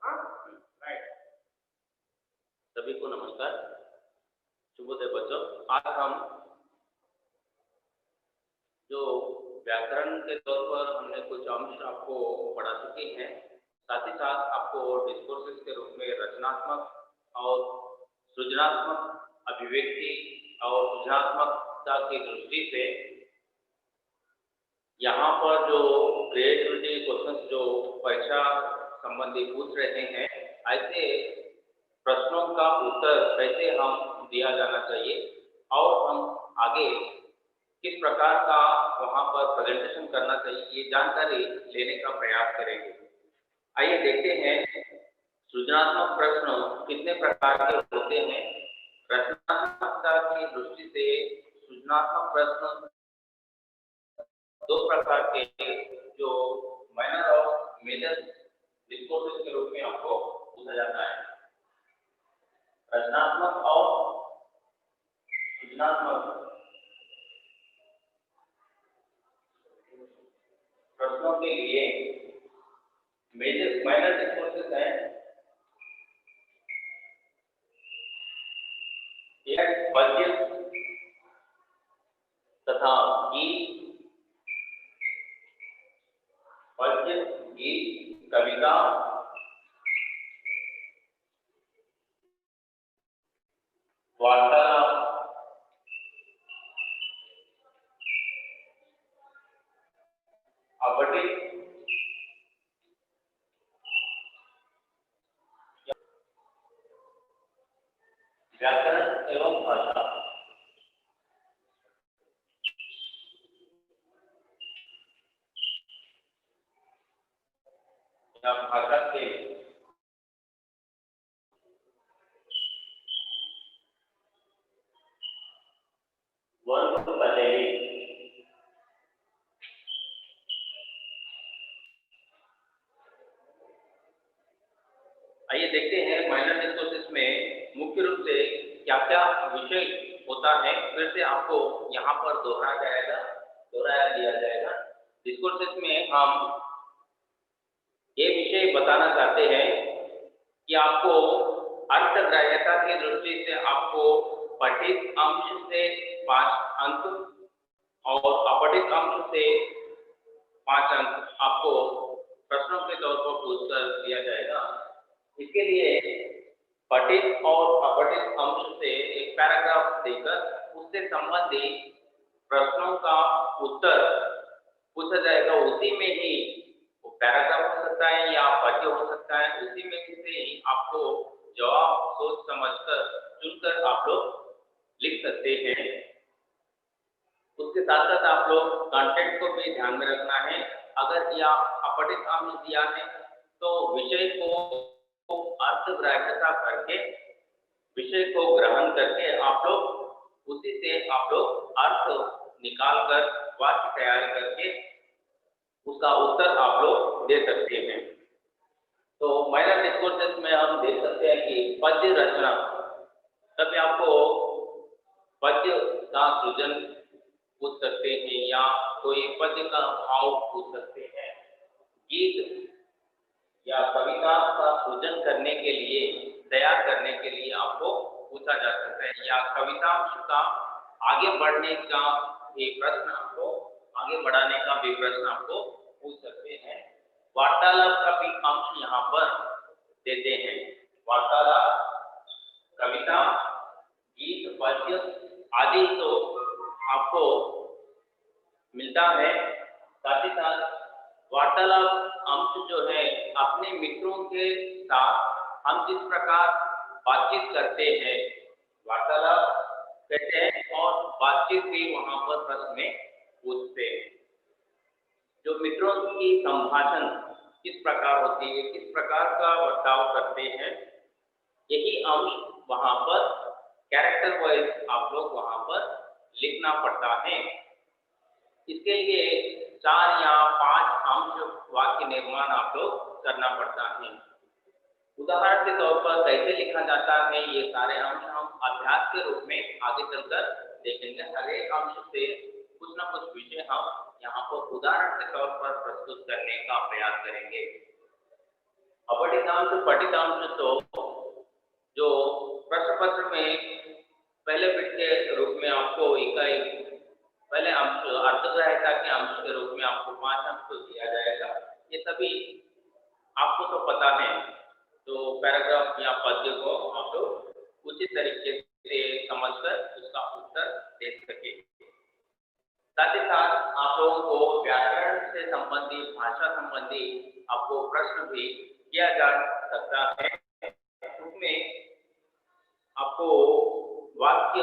Right. सभी को नमस्कार, शुभोदय बच्चों। आज हम जो व्याकरण के तौर पर हमने कुछ अंश आपको पढ़ा चुके हैं, साथ ही साथ आपको डिस्कोर्सेस के रूप में रचनात्मक और सृजनात्मक अभिव्यक्ति और सृजनात्मकता की दृष्टि से यहाँ पर जो क्रिएटिविटी क्वेश्चंस जो परीक्षा संबंधी पूछ रहे हैं, ऐसे प्रश्नों का उत्तर कैसे हम दिया जाना चाहिए और हम आगे किस प्रकार का वहाँ पर प्रेजेंटेशन करना चाहिए, ये जानकारी लेने का प्रयास करेंगे। आइए देखते हैं सृजनात्मक प्रश्न कितने प्रकार के होते हैं। रचनात्मकता की दृष्टि से सृजनात्मक प्रश्न दो प्रकार के जो माइनर और मेजर डिस्कोर्सेस के रूप में आपको पूछा जाता है। रचनात्मक और सृजनात्मक प्रश्नों के लिए मेजर माइनर डिस्कोर्सेस हैं। एक पद्य तथा गीत, पद्य, गीत, कविता, वार्तालाप, अपठित, व्याकरण एवं भाषा। भाषा के वर्ण पहले आइए देखते हैं माइनर डिस्कोर्सेस में मुख्य रूप से क्या क्या विषय होता है, फिर से आपको यहाँ पर दोहराया दिया जाएगा। डिस्कोर्सेस में हम ये विषय बताना चाहते हैं कि आपको अर्थग्राह्यता की दृष्टि से आपको पठित अंश से 5 अंक और अपठित अंश से 5 अंक आपको प्रश्नों के तौर पर पूछकर दिया जाएगा। इसके लिए पठित और अपठित अंश से एक पैराग्राफ देकर उससे संबंधित प्रश्नों का उत्तर पूछा जाएगा। उसी में ही वो पैराग्राफ हो सकता है या पद्य हो सकता है, उसी में से ही आपको जवाब सोच समझकर चुनकर आप लोग लिख सकते हैं। उसके साथ साथ आप लोग कंटेंट को भी ध्यान में रखना है। अगर यह अपठित अंश दिया है तो विषय को अर्थग्राह्यता करके, विषय को ग्रहण करके आप लोग उसी से आप लोग अर्थ निकाल कर वाक्य तैयार करके उसका उत्तर आप लोग दे सकते हैं। तो माइनर डिस्कोर्सेस में हम देख सकते हैं कि पद्य रचना, तभी आपको पद्य का सृजन पूछ सकते हैं या कोई पद्य का भाव पूछ सकते हैं। गीत या कविता का सृजन करने के लिए, तैयार करने के लिए आपको पूछा जा सकता है, या कविता का आगे बढ़ने का भी प्रश्न आपको, आगे बढ़ाने का भी प्रश्न आपको पूछ सकते हैं। वार्तालाप का भी अंश यहाँ पर देते हैं। वार्तालाप, कविता, गीत, पद्य आदि तो आपको मिलता है। साथ ही साथ वार्तालाप अंश जो है, अपने मित्रों के साथ हम जिस प्रकार बातचीत करते हैं, वार्तालाप कहते हैं, और बातचीत भी वहाँ पर प्रश्न में पूछते हैं। जो मित्रों की संभाषण किस प्रकार होती है, किस प्रकार का बर्ताव करते हैं, यही अंश वहाँ पर कैरेक्टर वाइज आप लोग वहाँ पर लिखना पड़ता है। इसके लिए 4 या 5 अंश वाक्य निर्माण आप लोग करना पड़ता है। उदाहरण के तौर पर कैसे लिखा जाता है, ये सारे अंश हम अभ्यास के रूप में आगे चलकर देखेंगे। हर एक अंश से कुछ न कुछ विषय हम यहाँ पर उदाहरण के तौर पर प्रस्तुत करने का प्रयास करेंगे। अपठितांश पठितांश तो जो प्रश्न पत्र में पहले बिट के रूप में आपको इकाई पहले अंश अर्थग्राह्यता के अंश के रूप में आपको 5 अंक तो दिया जाएगा। ये सभी आपको तो पता है, तो पैराग्राफ या पद्य को आप लोग उचित तरीके से समझकर उसका उत्तर दे सके। साथ ही साथ आप लोगों को व्याकरण से संबंधित भाषा संबंधी आपको प्रश्न भी किया जा सकता है। उसमें आपको वाक्य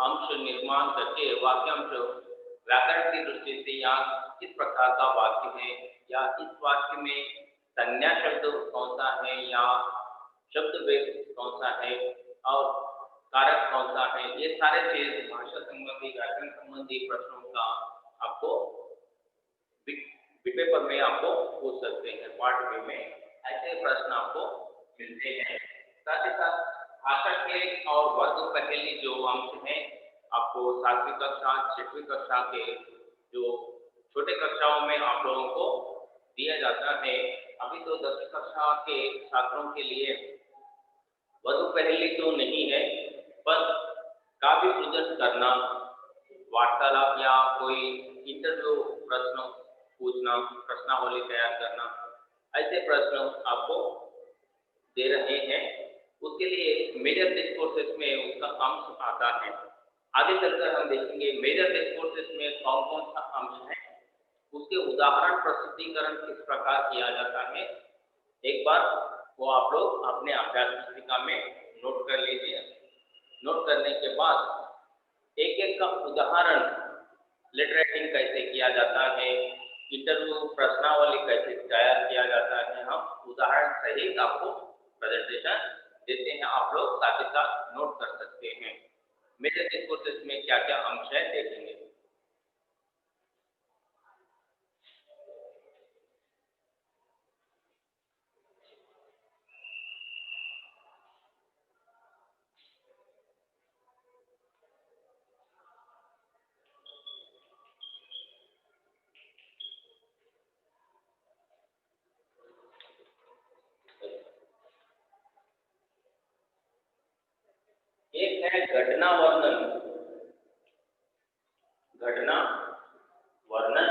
अंश निर्माण करके वाक्यांश व्याकरण की दृष्टि से या किस प्रकार का वाक्य है या इस वाक्य में संज्ञा शब्द कौन सा है या शब्द भेद कौन सा है और कारक कौन सा है, ये सारे चीज भाषा संबंधी व्याकरण संबंधी प्रश्नों का आपको बिट पेपर में आपको पूछ सकते हैं। पार्ट बी में ऐसे प्रश्न आपको मिलते हैं। साथ ही साथ भाषा के और वर्ग पहेली जो अंश हैं आपको 7वीं कक्षा 6वीं कक्षा के जो छोटे कक्षाओं में आप लोगों को दिया जाता है। अभी तो 10वीं कक्षा के छात्रों के लिए वर्ग पहेली तो नहीं है, पर काव्य सृजन करना, वार्तालाप या कोई इंटरव्यू प्रश्न पूछना, प्रश्नावली तैयार करना, ऐसे प्रश्न आपको दे रहे हैं। उसके लिए मेजर डिस्कोर्सेस में उसका अंश आता है। आगे चलकर हम देखेंगे मेजर डिस्कोर्सेस में कौन कौन सा अंश है, उसके उदाहरण प्रस्तुतिकरण किस प्रकार किया जाता है, एक बार वो आप लोग अपने अभ्यास पुस्तिका में नोट कर लीजिए। नोट करने के बाद एक एक का उदाहरण लेटर राइटिंग कैसे किया जाता है, इंटरव्यू प्रश्नावली कैसे तैयार किया जाता है, हम उदाहरण सहित आपको प्रेजेंटेशन देते हैं। आप लोग साथ ही साथ नोट कर सकते हैं। मेजर डिस्कोर्सेस में क्या क्या अंश है देखेंगे। एक है घटना वर्णन। घटना वर्णन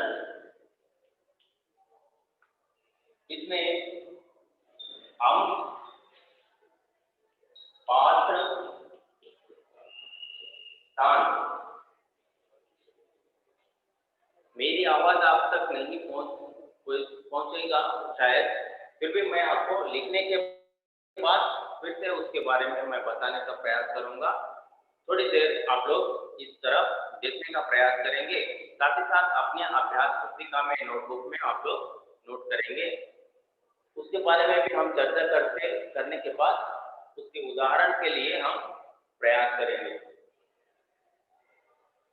इसमें हम पात्र स्थान। मेरी आवाज आप तक नहीं पहुंचेगा शायद, फिर भी मैं आपको लिखने के बाद फिर से उसके बारे में मैं बताने का प्रयास करूंगा। थोड़ी देर आप लोग इस तरफ देखने का प्रयास करेंगे, साथ ही साथ अपने अभ्यास पुस्तिका में नोटबुक में आप लोग नोट करेंगे। उसके बारे में भी हम चर्चा करने के बाद उसके उदाहरण के लिए हम प्रयास करेंगे।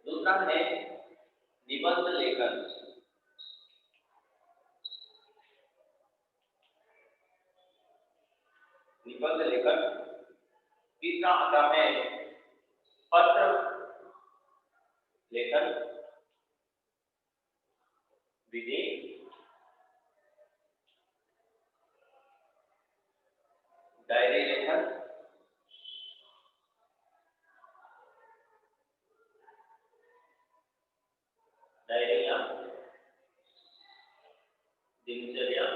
दूसरा है निबंध लेखन। निबंध लेखन। तीसरा आता है पत्र लेखन विधि। डायरी लेखन। डायरी या दिनचर्या।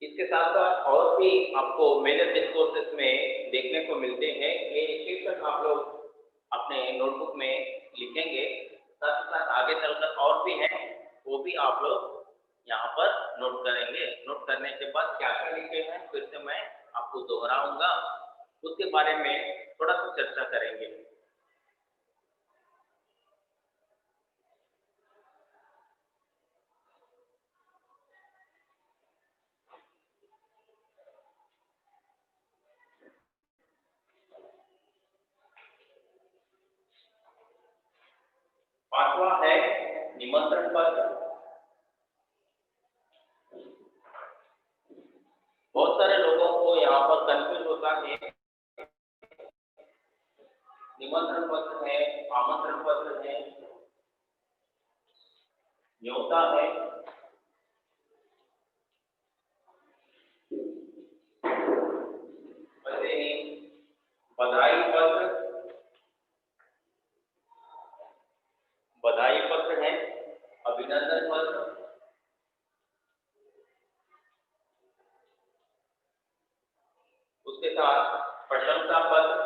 इसके साथ साथ और भी आपको मेजर डिस्कोर्सेस में देखने को मिलते हैं। ये शीर्षक आप लोग अपने नोटबुक में लिखेंगे। साथ ही साथ आगे चलकर और भी हैं, वो भी आप लोग यहाँ पर नोट करेंगे। नोट करने के बाद क्या क्या लिखे हैं फिर से मैं आपको दोहराऊंगा, उसके बारे में थोड़ा सा चर्चा करेंगे। पांचवा है निमंत्रण पत्र। बहुत सारे लोगों को यहाँ पर कंफ्यूज होता है। निमंत्रण पत्र है, आमंत्रण पत्र है, न्योता है, बधाई पत्र है, अभिनंदन पत्र, उसके साथ प्रशंसा पत्र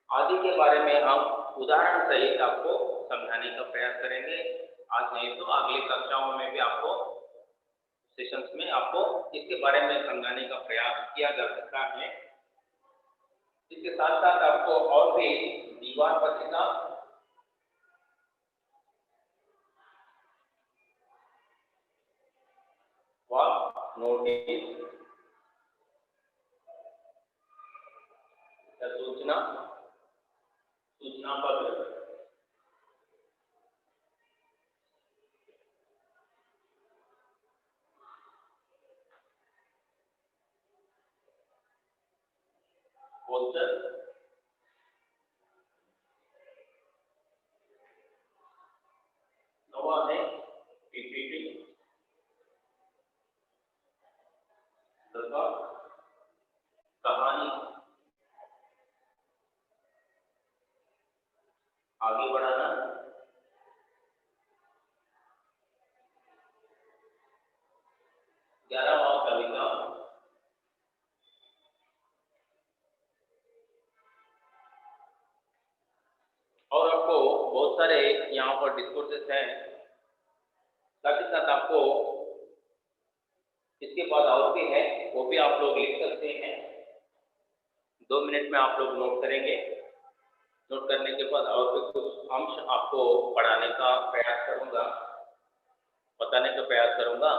आदि के बारे में हम उदाहरण सहित आपको समझाने का प्रयास करेंगे। आज नहीं तो अगली कक्षाओं में भी आपको सेशंस में आपको इसके बारे में समझाने का प्रयास किया जा सकता है। इसके साथ साथ आपको और भी दीवार पत्रिका व नोटिस सूचना पत्र पोस्टर नवा है पीपीटी तथा कहानी आगे बढ़ाना, 11वां कविता और आपको बहुत सारे यहाँ पर डिस्कोर्सेस हैं। साथ ही साथ आपको इसके बाद और भी है, वो भी आप लोग लिख सकते हैं। 2 मिनट में आप लोग नोट करेंगे। नोट करने के बाद और भी कुछ अंश आपको पढ़ाने का प्रयास करूंगा, बताने का प्रयास करूंगा।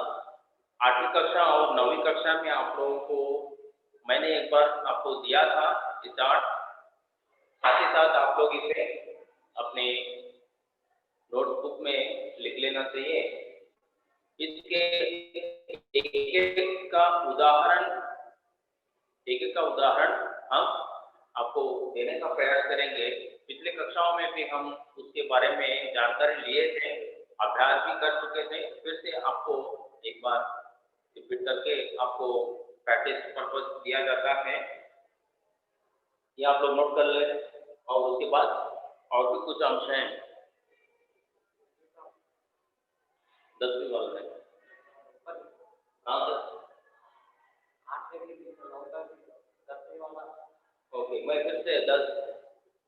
8वीं कक्षा और 9वीं कक्षा में आप लोगों को मैंने एक बार आपको दिया था चार्ट, साथ ही साथ आप लोग इसे अपने नोटबुक में लिख लेना चाहिए। इसके एक का उदाहरण हम आपको देने का प्रयास करेंगे। पिछले कक्षाओं में भी हम उसके बारे में जानकारी लिए थे, अभ्यास भी कर चुके थे। फिर से आपको एक बार रिपीट करके आपको प्रैक्टिस पर्पस दिया जाता है, ये आप लोग नोट कर ले। और उसके बाद और भी कुछ अंश हैं 10वीं वाले में। हाँ ओके, मैं फिर से 10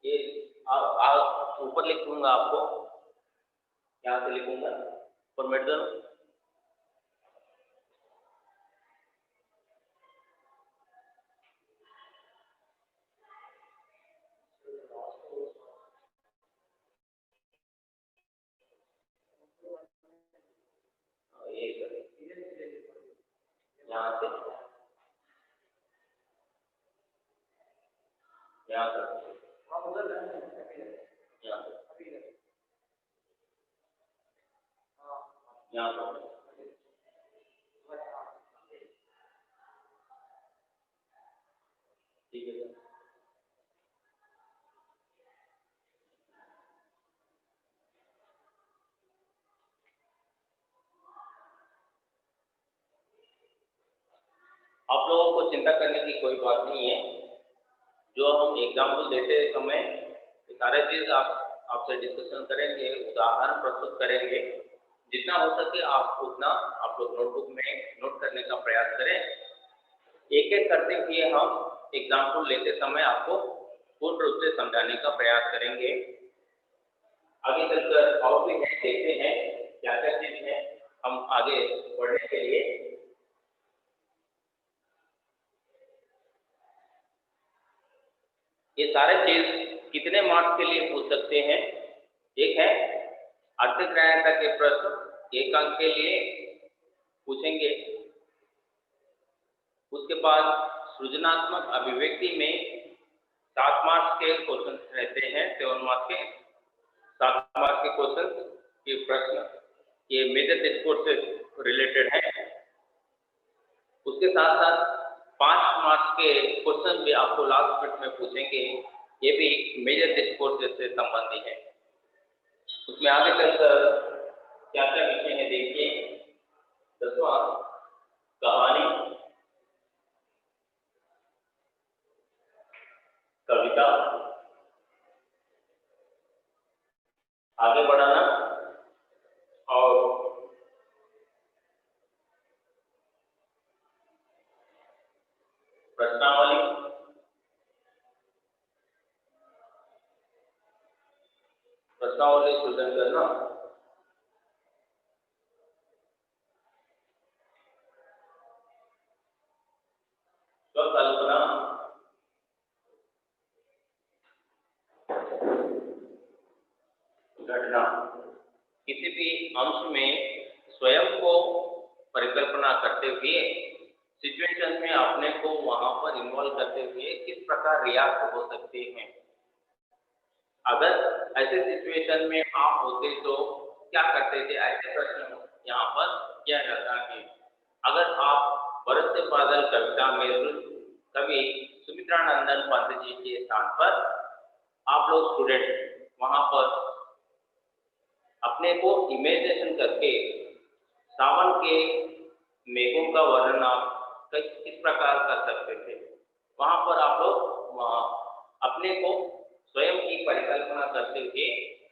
ये ऊपर लिख दूंगा, आपको यहाँ से लिखूंगा ऊपर मिट दो। यहाँ से यहाँ तक यहाँ पर ठीक है। आप लोगों को चिंता करने की कोई बात नहीं है। जो हम एग्जाम्पल देते समय सारे चीज आपसे डिस्कशन करेंगे, उदाहरण प्रस्तुत करेंगे। जितना हो सके आप उतना आप लोग नोटबुक में नोट करने का प्रयास करें। एक एक करते हुए हम एग्जाम्पल लेते समय आपको पूर्ण रूप से समझाने का प्रयास करेंगे। आगे चलकर और भी है, देखते हैं क्या क्या चीज है हम आगे बढ़ने के लिए। ये सारे चीज कितने मार्क्स के लिए पूछ सकते हैं? एक है अर्थग्रहणता के प्रश्न 1 अंक के लिए पूछेंगे। उसके बाद सृजनात्मक अभिव्यक्ति में 7 मार्क्स के क्वेश्चन रहते हैं, 7 मार्क्स के 7 मार्क्स के क्वेश्चन के प्रश्न ये मेजर डिस्कोर्स से रिलेटेड है। उसके साथ साथ 5 मार्क्स के क्वेश्चन भी आपको लास्ट मिनट में पूछेंगे, ये भी मेजर डिस्कोर्स से संबंधित है। उसमें आगे चलकर क्या क्या विषय है देखिए। 10वां कहानी, आगे बढ़ाना और प्रश्नावली, प्रश्नावली सृजन करना, स्वकल्पना, घटना। किसी भी अंश में स्वयं को परिकल्पना करते हुए सिचुएशन में अपने को वहां पर इन्वॉल्व करते हुए किस प्रकार रिएक्ट हो सकते हैं। अगर ऐसे सिचुएशन में आप होते तो क्या करते थे, ऐसे प्रश्न यहाँ पर किया जाता है। अगर आप बरसते बादल कविता में कवि सुमित्रानंदन पंत जी के स्थान पर आप लोग स्टूडेंट वहां पर अपने को इमेजिनेशन करके सावन के मेघों का वर्णन आप किस प्रकार कर सकते थे। वहां पर आप लोग वहां अपने को स्वयं की परिकल्पना करते हुए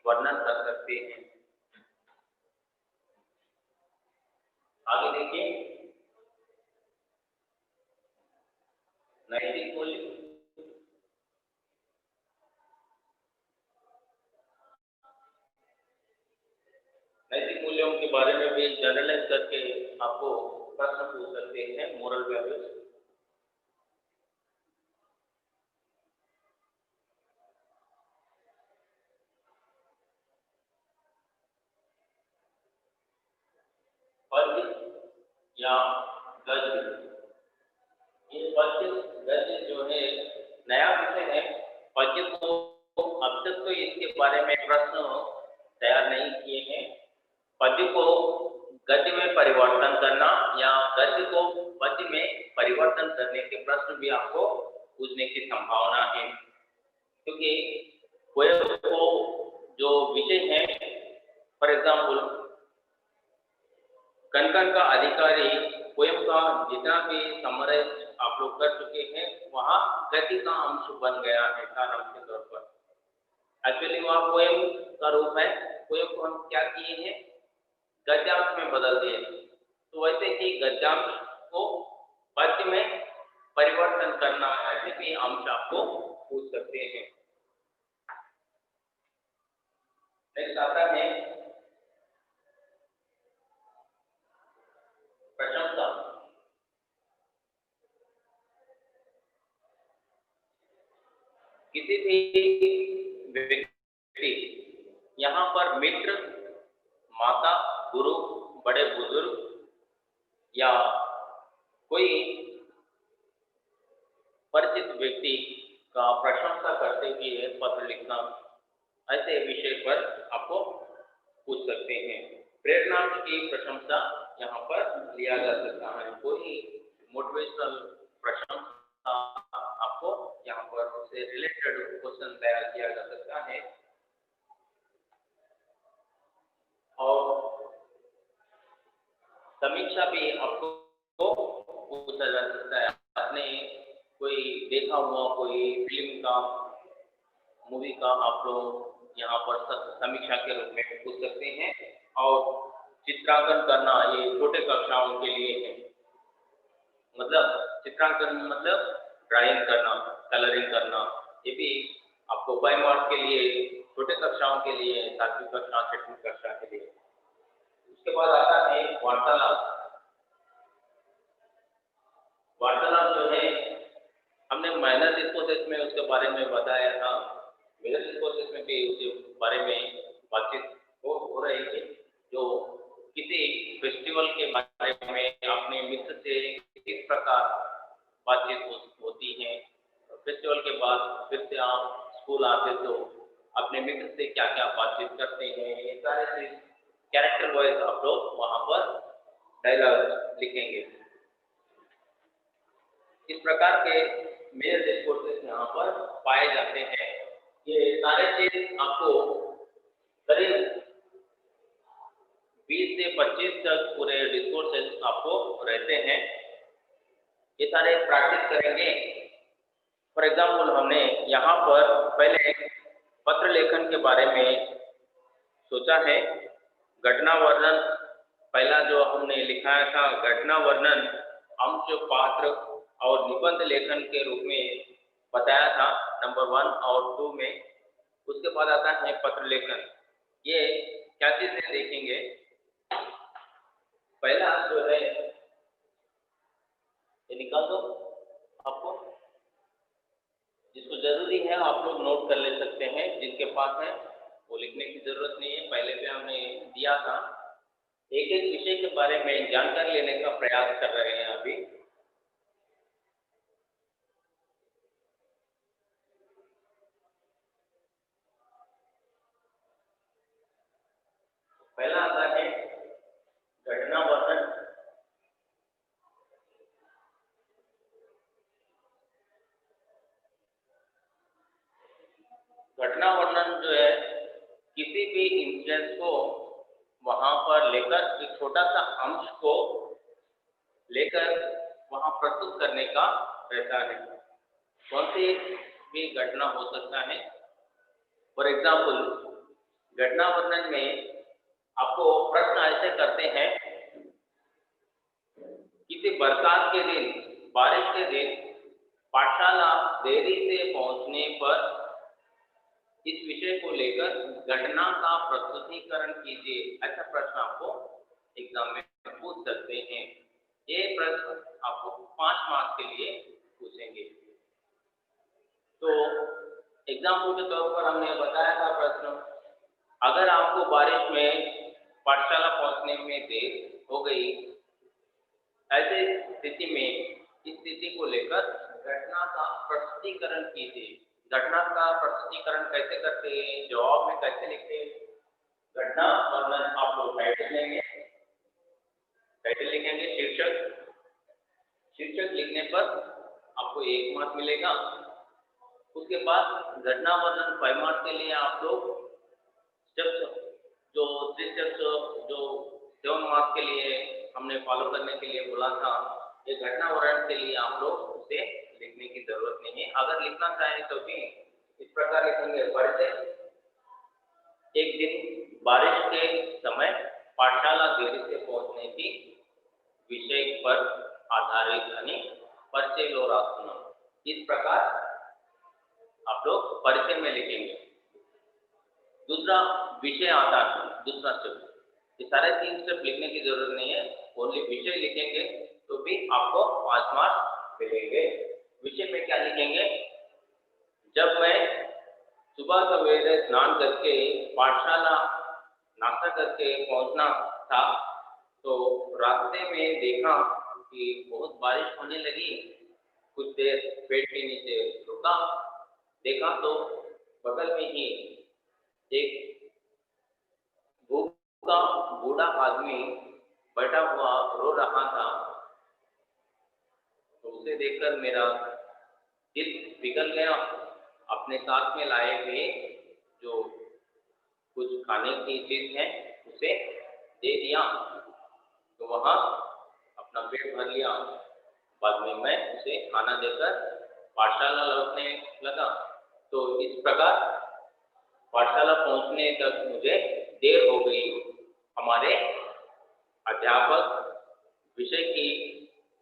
वर्णन कर सकते हैं। आगे देखिए, नैतिक मूल्य। नैतिक मूल्यों के बारे में भी जनरलाइज करके आपको प्रश्न पूछ सकते हैं, मोरल वैल्यूज। पद या गद्य, ये पद्य गद्य जो है नया विषय है। पद्य को अब तक तो इसके बारे में प्रश्न तैयार नहीं किए हैं। पद्य को गद्य में परिवर्तन करना या गद्य को पद्य में परिवर्तन करने के प्रश्न भी आपको पूछने की संभावना है, क्योंकि पोएम को जो विषय है, फॉर एग्जाम्पल कण का अधिकारी पोएम का जितना भी समराइज आप लोग कर चुके हैं वहां गति का अंश बन गया है सारांश के तौर पर। एक्चुअली वहां पोएम का रूप है, पोएम को हम क्या किए हैं, गद्यांश में बदल दिए। तो वैसे ही गद्यांश को पद्य में परिवर्तन करना, ऐसे भी अंश आपको पूछ सकते हैं। नेक्स्ट आता है प्रशंसा। किसी भी व्यक्ति, यहाँ पर मित्र, माता, गुरु, बड़े बुजुर्ग या कोई परिचित व्यक्ति का प्रशंसा करते हुए पत्र लिखना, ऐसे विषय पर आपको पूछ सकते हैं। प्रेरणा की प्रशंसा यहाँ पर लिया जा सकता है। कोई मोटिवेशनल प्रशंसा आपको यहाँ पर उससे रिलेटेड क्वेश्चन तैयार किया जा सकता है। और समीक्षा भी आपको पूछा जा सकता है। आपने कोई देखा हुआ कोई फिल्म का, मूवी का आप लोग यहाँ पर समीक्षा के रूप में पूछ सकते हैं। और चित्रांकन करना ये छोटे कक्षाओं के लिए है, मतलब चित्रांकन मतलब ड्राइंग करना, कलरिंग करना, ये भी आपको 5 मार्क्स के लिए छोटे कक्षाओं के लिए, 7वीं कक्षा 6वीं कक्षा के लिए। उसके बाद आता है वार्तालाप। वार्तालाप जो है हमने माइनर डिस्कोर्सेस में उसके बारे में बताया था, मेजर डिस्कोर्सेस में भी उसके बारे में बातचीत हो रही है। जो किसी फेस्टिवल के बारे में अपने मित्र से किस प्रकार बातचीत होती है, फेस्टिवल के बाद फिर से आप स्कूल आते तो अपने मित्र से क्या क्या बातचीत करते हैं, ये सारे चीज कैरेक्टर वाइज आप लोग वहां पर डायलॉग लिखेंगे। इस प्रकार के मेजर डिस्कोर्सेस यहाँ पर पाए जाते हैं। ये सारे चीज आपको करीब 20 से 25 तक पूरे डिस्कोर्सेस आपको रहते हैं। ये सारे प्रैक्टिस करेंगे। फॉर एग्जाम्पल हमने यहाँ पर पहले पत्र लेखन के बारे में सोचा है घटना वर्णन। पहला जो हमने लिखाया था घटना वर्णन अंश पात्र और निबंध लेखन के रूप में बताया था नंबर 1 और 2 में। उसके बाद आता है पत्र लेखन। ये क्या चीजें देखेंगे। पहला जो है ये निकाल दो आपको, जिसको जरूरी है आप लोग नोट कर ले सकते हैं, जिनके पास है वो लिखने की जरूरत नहीं है, पहले भी हमने दिया था। एक एक विषय के बारे में जानकारी लेने का प्रयास कर रहे हैं अभी। पहला आता है घटना वर्णन। घटना वर्णन जो है किसी भी इंसिडेंट को वहां पर लेकर एक छोटा सा अंश को लेकर वहां प्रस्तुत करने का रहता है। कौन सी भी घटना हो सकता है। फॉर एग्जाम्पल घटना वर्णन में आपको प्रश्न ऐसे करते हैं, किसी बरसात के दिन, बारिश के दिन पाठशाला देरी से पहुंचने पर इस विषय को लेकर घटना का प्रस्तुतिकरण कीजिए। ऐसा प्रश्न आपको एग्जाम में पूछ सकते हैं। ये प्रश्न आपको 5 मार्क्स के लिए पूछेंगे। तो एग्जाम्पल के तौर पर हमने बताया था प्रश्न, अगर आपको बारिश में पाठशाला पहुंचने में देर हो गई, ऐसे स्थिति में इस स्थिति को लेकर घटना का प्रस्तुतिकरण कीजिए। घटना का प्रस्तुतिकरण कैसे करते हैं, जवाब में कैसे लिखते हैं। घटना वर्णन आप लोग टाइटल लेंगे, टाइटल लिखेंगे शीर्षक। शीर्षक लिखने पर आपको 1 मार्क मिलेगा। उसके बाद घटना वर्णन 5 मार्क्स के लिए आप लोग स्टेप्स जो 3 स्टेप्स जो 7 मार्क्स के लिए हमने फॉलो करने के लिए बोला था, ये घटना वर्णन के लिए आप लोग उसे लिखने की जरूरत नहीं है। अगर लिखना चाहें तो भी इस प्रकार लिखेंगे, परिचय। एक दिन बारिश के समय पाठशाला देरी से पहुंचने की विषय पर आधारित यानी परिचय लो रास्ता। इस प्रकार आप लोग परिचय में लिखेंगे। दूसरा विषय आता है, दूसरा स्टेप। ये सारे 3 स्टेप लिखने की जरूरत नहीं है, ओनली विषय लिखेंगे तो भी आपको 5 मार्क्स मिलेंगे। विषय में क्या लिखेंगे, जब मैं सुबह सवेरे स्नान करके पाठशाला नाश्ता करके पहुंचना था तो रास्ते में देखा कि बहुत बारिश होने लगी। कुछ देर पेड़ के नीचे रुका, देखा तो बगल में ही एक भूखा बूढ़ा आदमी बैठा हुआ रो रहा था। तो उसे देखकर मेरा दिल पिघल गया। अपने साथ में लाए हुए जो कुछ खाने की चीज है उसे दे दिया, तो वहाँ अपना पेट भर लिया। बाद में मैं उसे खाना देकर पाठशाला लौटने लगा। तो इस प्रकार पाठशाला पहुंचने तक मुझे देर हो गई। हमारे अध्यापक विषय की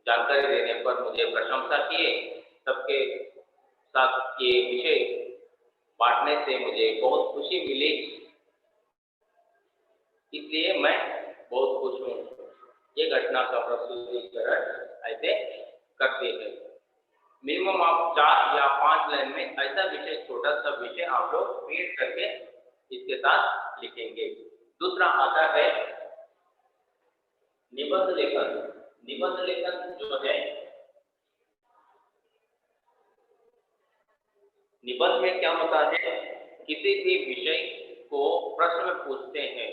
जानकारी देने पर मुझे प्रशंसा किए। सबके साथ ये विषय बांटने से मुझे बहुत खुशी मिली, इसलिए मैं बहुत खुश हूँ। ये घटना का प्रस्तुतिकरण ऐसे करते हैं। मिनिमम आप 4 या 5 लाइन में ऐसा विषय, छोटा सा विषय आप लोग क्रिएट करके इसके साथ लिखेंगे। दूसरा आता है निबंध लेखन। निबंध लेखन जो है, निबंध में क्या होता है, किसी भी विषय को प्रश्न में पूछते हैं।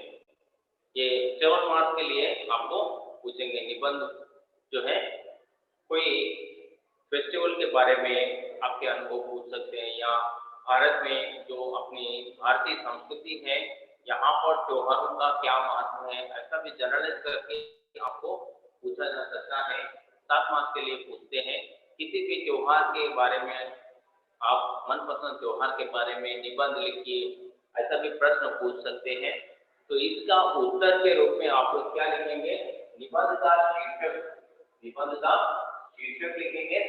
ये 7 मार्क्स के लिए आपको पूछेंगे। निबंध जो है, कोई फेस्टिवल के बारे में आपके अनुभव पूछ सकते हैं, या भारत में जो अपनी भारतीय संस्कृति है यहाँ पर त्योहारों का क्या महत्व है, ऐसा भी जनरलाइज करके आपको पूछा जा सकता है। 7 मार्क्स के लिए पूछते हैं। किसी भी त्योहार के बारे में, आप मनपसंद त्योहार के बारे में निबंध लिखिए, ऐसा भी प्रश्न पूछ सकते हैं। तो इसका उत्तर के रूप में आप लोग क्या लिखेंगे? निबंध का शीर्षक लिखेंगे।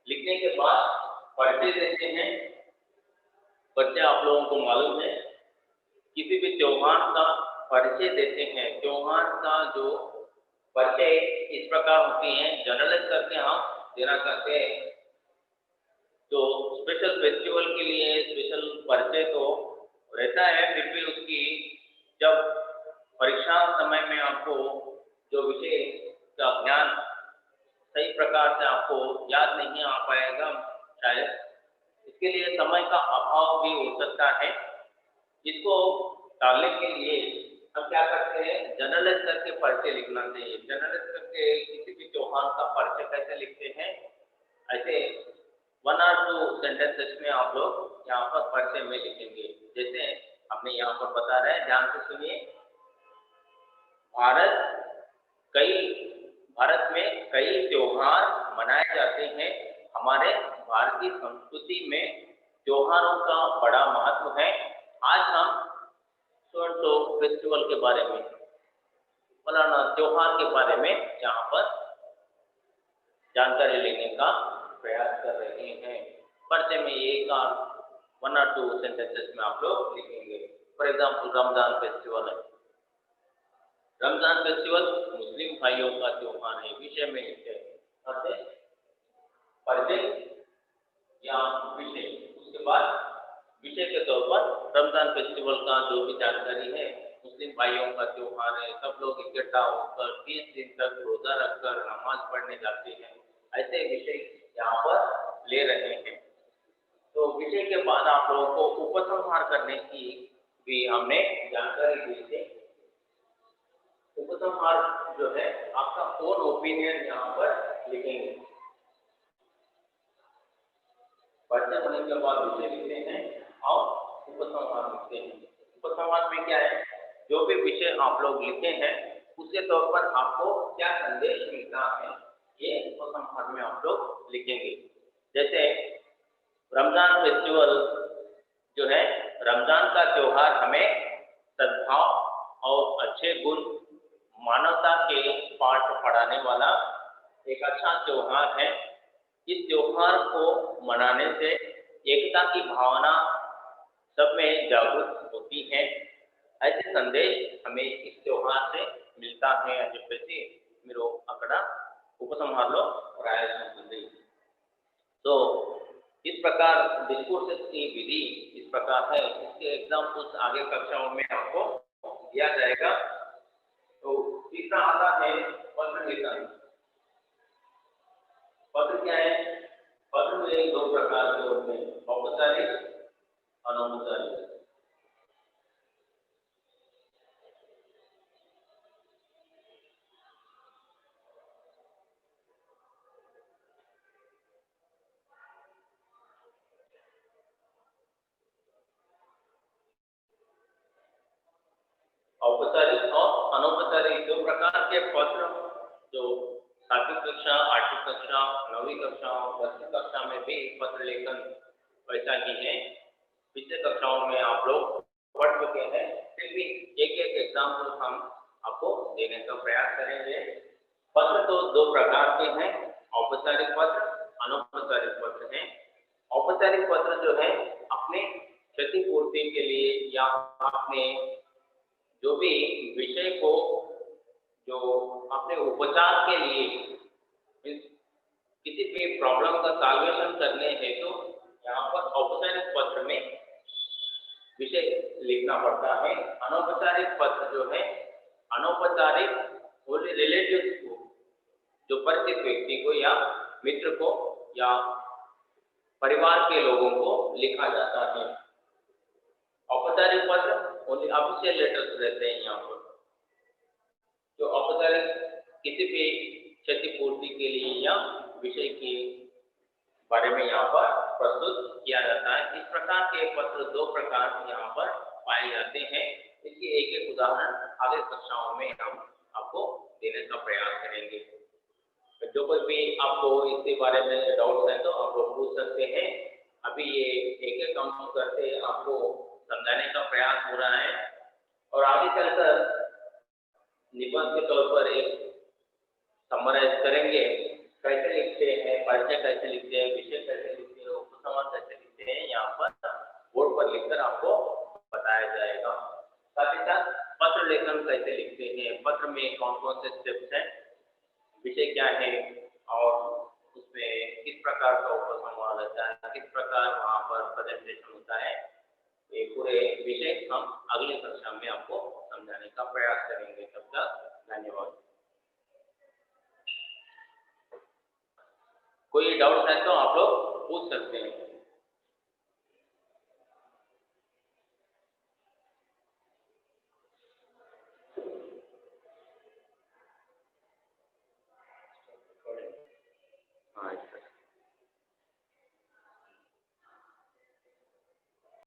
लिखने के बाद परिचय देते हैं। परिचय आप लोगों को मालूम है, किसी भी त्योहार का परिचय देते हैं। त्योहार का जो परिचय इस प्रकार होती है, जनरलाइज करके हम देना चाहते हैं। तो स्पेशल फेस्टिवल के लिए स्पेशल परिचय तो रहता है, फिर भी उसकी जब परीक्षा समय में आपको जो विषय का ज्ञान सही प्रकार से आपको याद नहीं आ पाएगा शायद, इसके लिए समय का अभाव भी हो सकता है। इसको टालने के लिए हम क्या करते हैं? जनरलाइज करके परिचय लिखना चाहिए। जनरलाइज करके किसी भी त्योहार का परिचय कैसे लिखते हैं? ऐसे 1 or 2 सेंटेंसेस में आप लोग यहाँ पर परिचय में लिखेंगे। जैसे हमने यहाँ पर बता रहे हैं, ध्यान से सुनिए। भारत में कई त्योहार मनाए जाते हैं। हमारे भारतीय संस्कृति में त्योहारों का बड़ा महत्व है। आज हम सो फेस्टिवल के बारे में, फलाना त्योहार के बारे में यहाँ पर जानकारी लेने का प्रयास कर रहे हैं। परिचय में एक 1 or 2 सेंटेंसेस में आप लोग लिखेंगे। फॉर एग्जाम्पल, रमजान फेस्टिवल है। रमजान फेस्टिवल मुस्लिम भाइयों का त्योहार है। विषय में परिचय या विषय, उसके बाद विषय के तौर पर रमजान फेस्टिवल का जो भी जानकारी है, मुस्लिम भाइयों का त्योहार है, सब लोग इकट्ठा होकर 30 दिन तक रोजा रखकर नमाज पढ़ने जाते हैं। ऐसे विषय यहाँ पर ले रहे हैं। तो विषय के बाद आप लोगों को उपसंहार करने की भी हमने जानकारी दी थी। उपसंहार जो है आपका ओन ओपिनियन यहाँ पर लिखेंगे। परिचय होने के बाद विषय लिखते हैं और उपसंहार लिखते हैं। उपसंहार में क्या है? जो भी विषय आप लोग लिखे हैं उसके तौर पर आपको क्या संदेश मिलता है, ये उपसंहार में आप लोग लिखेंगे। जैसे रमजान फेस्टिवल जो है, रमजान का त्योहार हमें सद्भाव और अच्छे गुण, मानवता के पाठ पढ़ाने वाला एक अच्छा त्योहार है। इस त्योहार को मनाने से एकता की भावना सब में जागृत होती है। ऐसे संदेश हमें इस त्योहार से मिलता है। जैसे मेरो अकड़ा उपसंहार रायसंबंधी। तो इस प्रकार डिस्कोर्सेस की विधि इस प्रकार है। इसके एग्जाम्पल्स आगे कक्षाओं में आपको दिया जाएगा। तो तीसरा आता है पत्र लेखन। पत्र क्या है? पत्र में 2 प्रकार के होते हैं, औपचारिक, अनौपचारिक। औपचारिक और अनौपचारिक 2 प्रकार के पत्र जो 7वीं कक्षा, 8वीं कक्षा, 9वीं कक्षा, 10वीं कक्षा में भी पत्र लेखन वैसा ही है। पिछले कक्षाओं में आप लोग पढ़ चुके हैं, फिर भी एक एग्जाम्पल हम आपको देने का प्रयास करेंगे। पत्र तो 2 प्रकार के हैं, औपचारिक पत्र, अनौपचारिक पत्र हैं। औपचारिक पत्र जो है अपने क्षतिपूर्ति के लिए या अपने जो भी विषय को जो अपने उपचार के लिए किसी भी प्रॉब्लम का सॉल्यूशन करने हेतु यहाँ पर औपचारिक पत्र में विषय लिखना पड़ता है। अनौपचारिक पत्र जो है, अनौपचारिक और रिलेटिव को, जो परिचित व्यक्ति को या मित्र को या परिवार के लोगों को लिखा जाता है। औपचारिक पत्र ओनली ऑफिशियल लेटर्स रहते हैं। यहाँ पर जो औपचारिक किसी भी क्षतिपूर्ति के लिए या विषय के बारे में यहाँ पर प्रस्तुत किया जाता है। इस प्रकार के पत्र 2 प्रकार यहाँ पर पाए जाते हैं। इसके एक उदाहरण आगे कक्षाओं में हम आपको देने का प्रयास करेंगे। जो कोई भी आपको इसके बारे में डाउट्स है तो आप लोग पूछ सकते हैं। अभी ये एक काम करते आपको समझाने का प्रयास हो रहा है। और आगे चलकर निबंध के तौर पर एक समराइज करेंगे, कैसे लिखते हैं, परिचय कैसे लिखते हैं, विषय कैसे लिखते हैं, उपसंहार कैसे लिखते हैं, यहाँ पर बोर्ड पर लिखकर आपको बताया जाएगा। साथ ही साथ पत्र लेखन कैसे लिखते हैं, पत्र में कौन कौन से स्टेप्स हैं, विषय क्या है और उसमें किस प्रकार का उपसंहार रहता है, किस प्रकार वहाँ पर प्रेजेंटेशन होता है, ये पूरे विषय हम अगली कक्षा में आपको समझाने का प्रयास करेंगे। तब तक धन्यवाद। कोई डाउट है तो आप लोग पूछ सकते हैं।